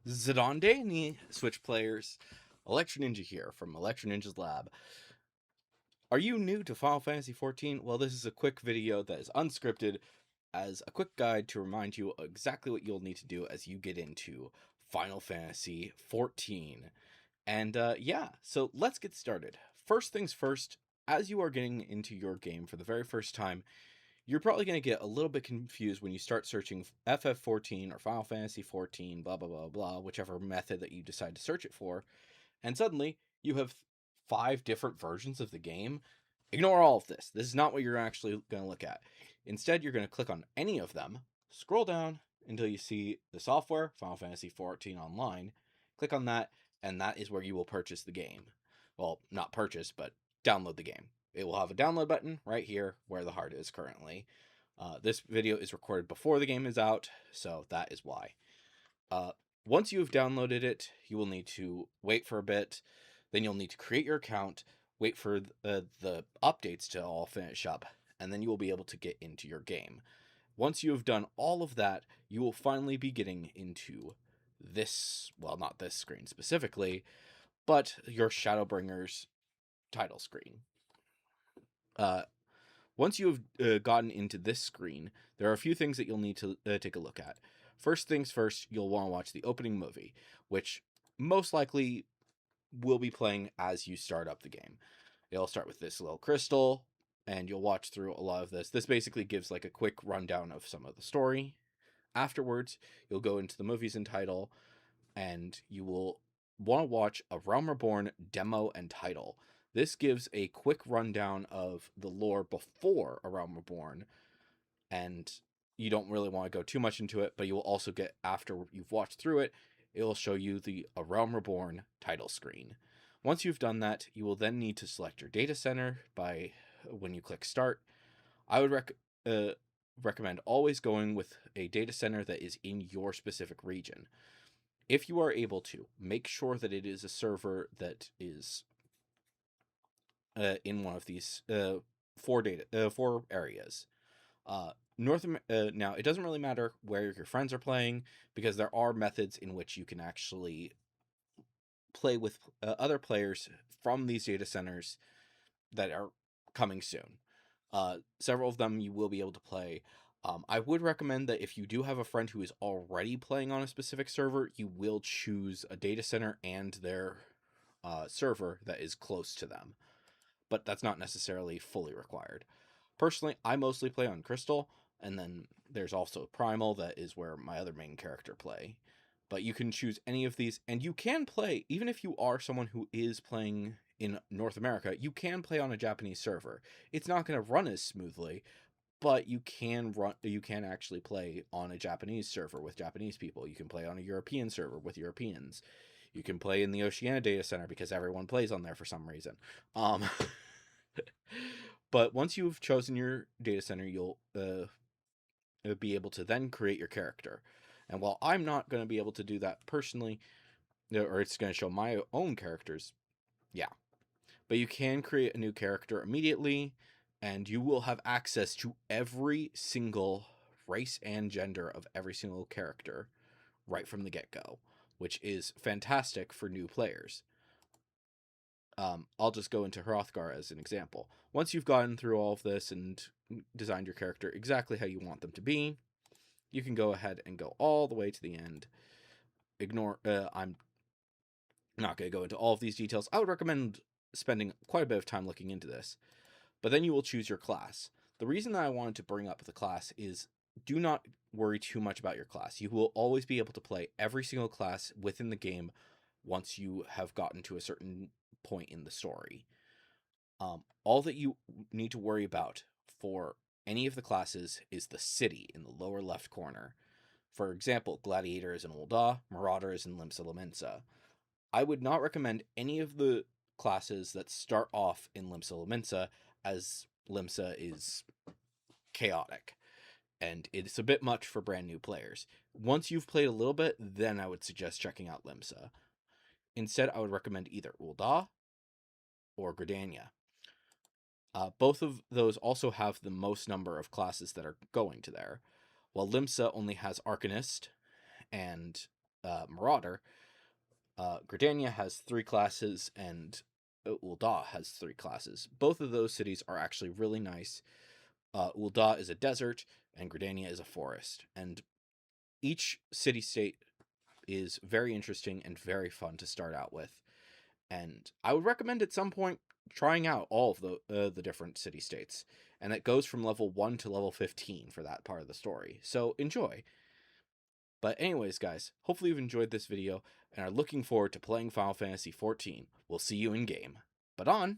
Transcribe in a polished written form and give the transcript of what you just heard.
Zidane Switch players, Electro Ninja here from Electro Ninja's Lab. Are you new to Final Fantasy XIV? Well, this is a quick video that is unscripted as a quick guide to remind you exactly what you'll need to do as you get into Final Fantasy XIV. And yeah, so let's get started. First things first, as you are getting into your game for the very first time, you're probably going to get a little bit confused when you start searching FF14 or Final Fantasy 14, blah, blah, blah, blah, whichever method that you decide to search it for. And suddenly you have 5 different versions of the game. Ignore all of this. This is not what you're actually going to look at. Instead, you're going to click on any of them, scroll down until you see the software, Final Fantasy 14 Online. Click on that, and that is where you will purchase the game. Well, not purchase, but download the game. It will have a download button right here where the heart is currently. This video is recorded before the game is out, so that is why. Uh, Once you've downloaded it, you will need to wait for a bit. Then you'll need to create your account, wait for the updates to all finish up, and then you will be able to get into your game. Once you have done all of that, you will finally be getting into this, well, not this screen specifically, but your Shadowbringers title screen. Once you have gotten into this screen, there are a few things that you'll need to take a look at. First things first, you'll want to watch the opening movie, which most likely will be playing as you start up the game. It'll start with this little crystal, and you'll watch through a lot of this. This basically gives like a quick rundown of some of the story. Afterwards, you'll go into the movies and title, and you will want to watch A Realm Reborn demo and title. This gives a quick rundown of the lore before A Realm Reborn, and you don't really want to go too much into it, but you will also get, after you've watched through it, it will show you the A Realm Reborn title screen. Once you've done that, you will then need to select your data center by when you click start. I would recommend always going with a data center that is in your specific region. If you are able to, make sure that it is a server that is in one of these four areas. Now, it doesn't really matter where your friends are playing, because there are methods in which you can actually play with other players from these data centers that are coming soon. Several of them you will be able to play. I would recommend that if you do have a friend who is already playing on a specific server, you will choose a data center and their server that is close to them. But that's not necessarily fully required. Personally, I mostly play on Crystal, and then there's also Primal, that is where my other main character play. But you can choose any of these, and you can play, even if you are someone who is playing in North America, you can play on a Japanese server. It's not going to run as smoothly, but you can actually play on a Japanese server with Japanese people. You can play on a European server with Europeans. You can play in the Oceania data center because everyone plays on there for some reason. Um but once you've chosen your data center, you'll be able to then create your character. And while I'm not going to be able to do that personally, or it's going to show my own characters, yeah, but you can create a new character immediately, and you will have access to every single race and gender of every single character right from the get-go, which is fantastic for new players. I'll just go into Hrothgar as an example. Once you've gotten through all of this and designed your character exactly how you want them to be, you can go ahead and go all the way to the end. I'm not going to go into all of these details. I would recommend spending quite a bit of time looking into this. But then you will choose your class. The reason that I wanted to bring up the class is, do not worry too much about your class. You will always be able to play every single class within the game once you have gotten to a certain point in the story. All that you need to worry about for any of the classes is the city in the lower left corner. For example, Gladiator is in Ul'dah, Marauder is in Limsa Lominsa. I would not recommend any of the classes that start off in Limsa Lominsa, as Limsa is chaotic, and it's a bit much for brand new players. Once you've played a little bit, then I would suggest checking out Limsa. Instead, I would recommend either Ul'dah or Gridania. Both of those also have the most number of classes that are going to there, while Limsa only has Arcanist and Marauder, Gridania has 3 classes, and Ul'dah has 3 classes. Both of those cities are actually really nice. Ul'dah is a desert, and Gridania is a forest. And each city-state is very interesting and very fun to start out with. And I would recommend at some point trying out all of the different city-states. And it goes from level 1 to level 15 for that part of the story. So enjoy. But anyways, guys, hopefully you've enjoyed this video and are looking forward to playing Final Fantasy XIV. We'll see you in game. But on!